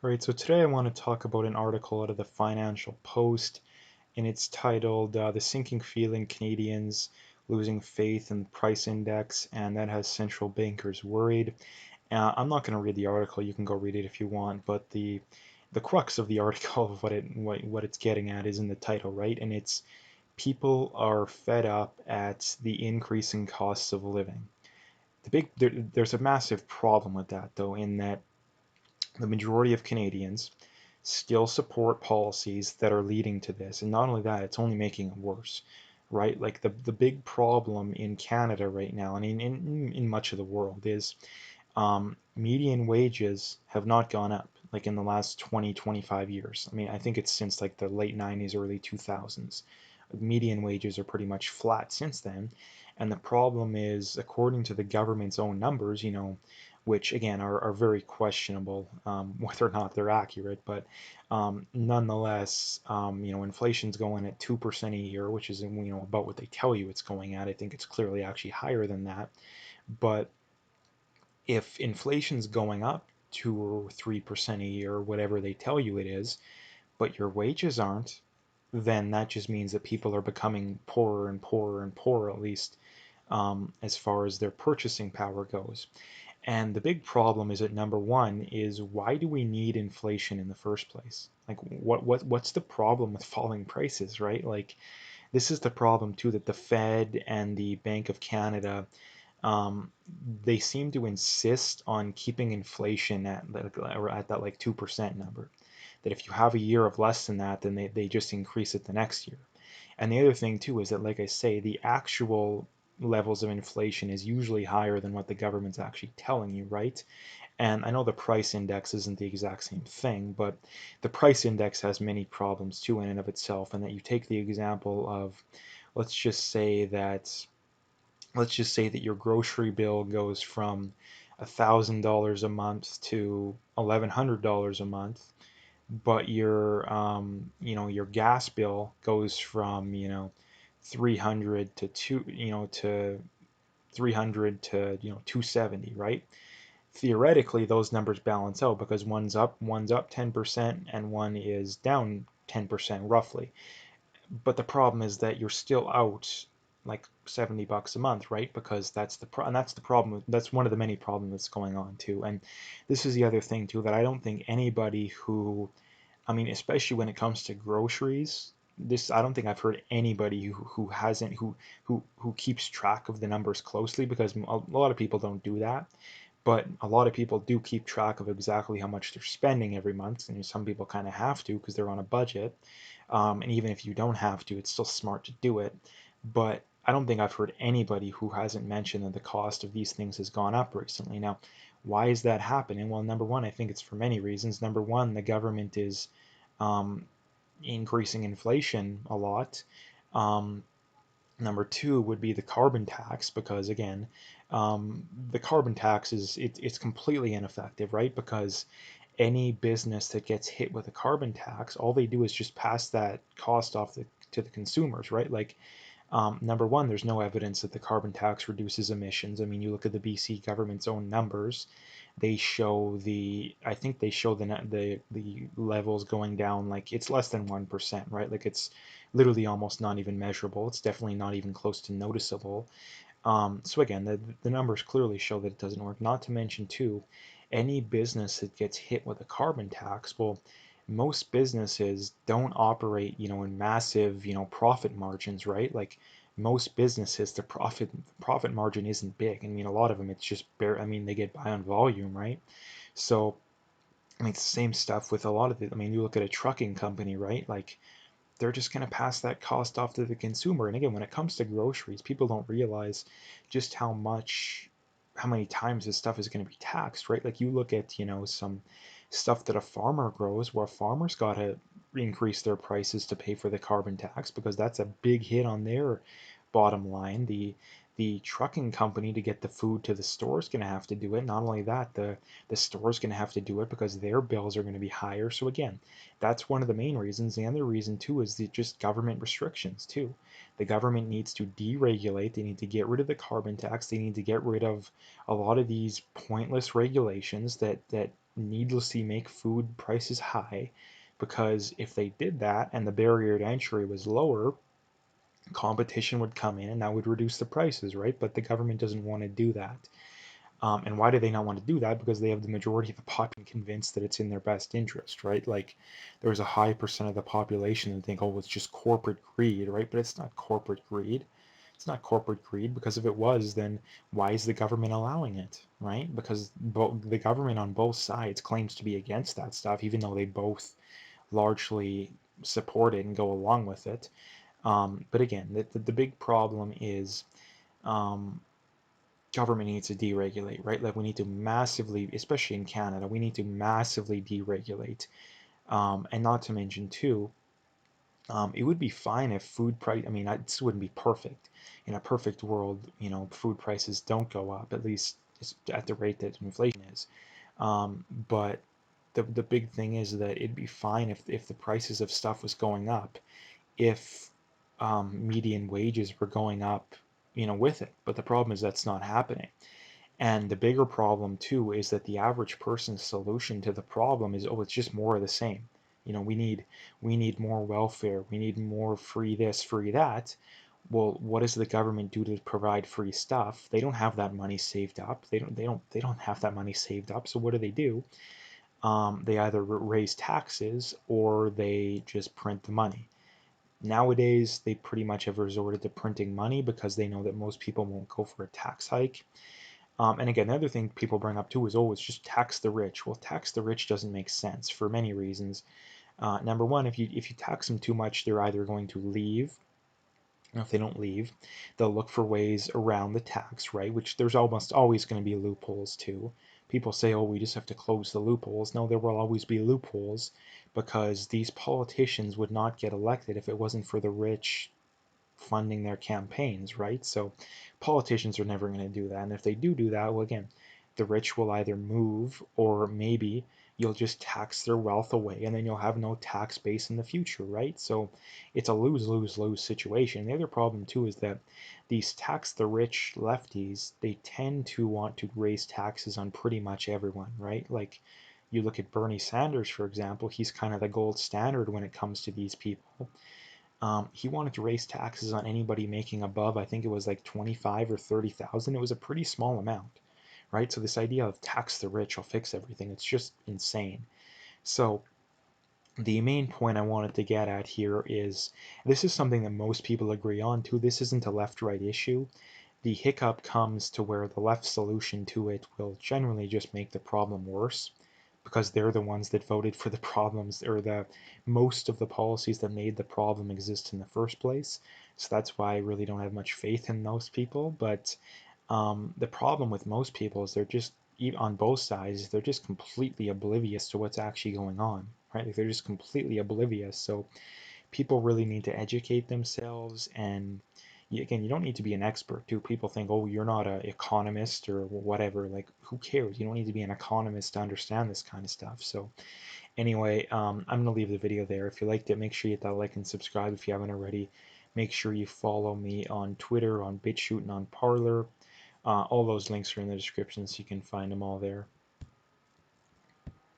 All right, so today I want to talk about an article out of the Financial Post, and it's titled The Sinking Feeling Canadians Losing Faith in the Price Index, and that has central bankers worried. I'm not going to read the article, you can go read it if you want, but the crux of the article of what it's getting at is in the title, right? And it's people are fed up at the increasing costs of living. There's a massive problem with that, though, in that the majority of Canadians still support policies that are leading to this. And not only that, it's only making it worse, right? Like the big problem in Canada right now, and in much of the world, is median wages have not gone up like in the last 20, 25 years. I mean, I think it's since like the late 90s, early 2000s. Median wages are pretty much flat since then. And the problem is, according to the government's own numbers, which again are very questionable whether or not they're accurate, but nonetheless, inflation's going at 2% a year, which is about what they tell you it's going at. I think it's clearly actually higher than that. But if inflation's going up 2 or 3% a year, whatever they tell you it is, but your wages aren't, then that just means that people are becoming poorer and poorer and poorer, at least as far as their purchasing power goes. And the big problem is that number one is, why do we need inflation in the first place? Like what's the problem with falling prices, right? Like this is the problem too, that the Fed and the Bank of Canada, um, they seem to insist on keeping inflation at that like 2% number. That if you have a year of less than that, then they just increase it the next year. And the other thing too is that, like I say, the actual levels of inflation is usually higher than what the government's actually telling you, right? And I know the price index isn't the exact same thing, but the price index has many problems too in and of itself. And that you take the example of, let's just say that let's just say that your grocery bill goes from $1,000 a month to $1,100 a month, but your gas bill goes from 300 to 300 to 270, right? Theoretically, those numbers balance out because one's up 10% and one is down 10% roughly. But the problem is that you're still out like $70 a month, right? Because that's the problem. That's one of the many problems that's going on too. And this is the other thing too, that I don't think anybody who, I mean, especially when it comes to groceries, this I don't think I've heard anybody who hasn't who keeps track of the numbers closely, because a lot of people don't do that. But a lot of people do keep track of exactly how much they're spending every month, and some people kind of have to because they're on a budget. And even if you don't have to, it's still smart to do it. But I don't think I've heard anybody who hasn't mentioned that the cost of these things has gone up recently. Now, why is that happening? Well, number one, I think it's for many reasons. Number one, the government is um, increasing inflation a lot. Um, Number two would be the carbon tax, because again, the carbon tax it's completely ineffective, right? Because any business that gets hit with a carbon tax, all they do is just pass that cost off to the consumers, right? Like, number one, there's no evidence that the carbon tax reduces emissions. I mean, you look at the BC government's own numbers; they show I think they show the levels going down, like it's less than 1%, right? Like it's literally almost not even measurable. It's definitely not even close to noticeable. So again, the numbers clearly show that it doesn't work. Not to mention too, any business that gets hit with a carbon tax, well, most businesses don't operate, in massive, profit margins, right? Like most businesses, the profit margin isn't big. I mean, a lot of them, it's just bare. I mean, they get by on volume, right? So I mean, it's the same stuff with a lot of it. I mean, you look at a trucking company, right? Like they're just going to pass that cost off to the consumer. And again, when it comes to groceries, people don't realize just how many times this stuff is going to be taxed, right? Like you look at, some stuff that a farmer grows, where a farmer's got to increase their prices to pay for the carbon tax, because that's a big hit on their bottom line. The trucking company, to get the food to the store, is going to have to do it. Not only that, the store's going to have to do it because their bills are going to be higher. So again, that's one of the main reasons. The other reason too is just government restrictions too. The government needs to deregulate. They need to get rid of the carbon tax. They need to get rid of a lot of these pointless regulations that needlessly make food prices high, because if they did that and the barrier to entry was lower, competition would come in and that would reduce the prices, right? But the government doesn't want to do that. And why do they not want to do that? Because they have the majority of the population convinced that it's in their best interest, right? Like there's a high percent of the population that think, oh, it's just corporate greed, right? But it's not corporate greed. It's not corporate greed, because if it was, then why is the government allowing it, right? Because the government on both sides claims to be against that stuff, even though they both largely support it and go along with it. But again, the big problem is um, government needs to deregulate, right? Like we need to massively, especially in Canada, we need to massively deregulate. And not to mention too, it would be fine if food price. I mean, this wouldn't be perfect. In a perfect world, food prices don't go up, at least at the rate that inflation is. But the big thing is that it'd be fine if the prices of stuff was going up, if median wages were going up, with it. But the problem is that's not happening. And the bigger problem too is that the average person's solution to the problem is, oh, it's just more of the same. We need more welfare. We need more free this, free that. Well, what does the government do to provide free stuff? They don't have that money saved up. They don't have that money saved up. So what do? They either raise taxes or they just print the money. Nowadays, they pretty much have resorted to printing money because they know that most people won't go for a tax hike. And again, the other thing people bring up too is, oh, it's just tax the rich. Well, tax the rich doesn't make sense for many reasons. Number one, if you tax them too much, they're either going to leave. If they don't leave, they'll look for ways around the tax, right? Which there's almost always going to be loopholes too. People say, oh, we just have to close the loopholes. No, there will always be loopholes, because these politicians would not get elected if it wasn't for the rich funding their campaigns, right? So politicians are never going to do that. And if they do that, well, again, the rich will either move, or maybe you'll just tax their wealth away and then you'll have no tax base in the future, right? So it's a lose lose lose situation. The other problem too is that these tax the rich lefties, they tend to want to raise taxes on pretty much everyone, right? Like you look at Bernie Sanders, for example, he's kind of the gold standard when it comes to these people. He wanted to raise taxes on anybody making above, I think it was like 25 or 30,000. It was a pretty small amount, right? So this idea of tax the rich will fix everything, it's just insane. So the main point I wanted to get at here is, this is something that most people agree on too. This isn't a left-right issue. The hiccup comes to where the left solution to it will generally just make the problem worse, because they're the ones that voted for the problems, or the most of the policies that made the problem exist in the first place. So that's why I really don't have much faith in most people. But the problem with most people is they're just, on both sides, they're just completely oblivious to what's actually going on, right? Like they're just completely oblivious. So people really need to educate themselves. And again, you don't need to be an expert too. People think, oh, you're not an economist or whatever. Like, who cares? You don't need to be an economist to understand this kind of stuff. So anyway, I'm gonna leave the video there. If you liked it, make sure you hit that like and subscribe if you haven't already. Make sure you follow me on Twitter, on BitChute, and on Parler. All those links are in the description, so you can find them all there.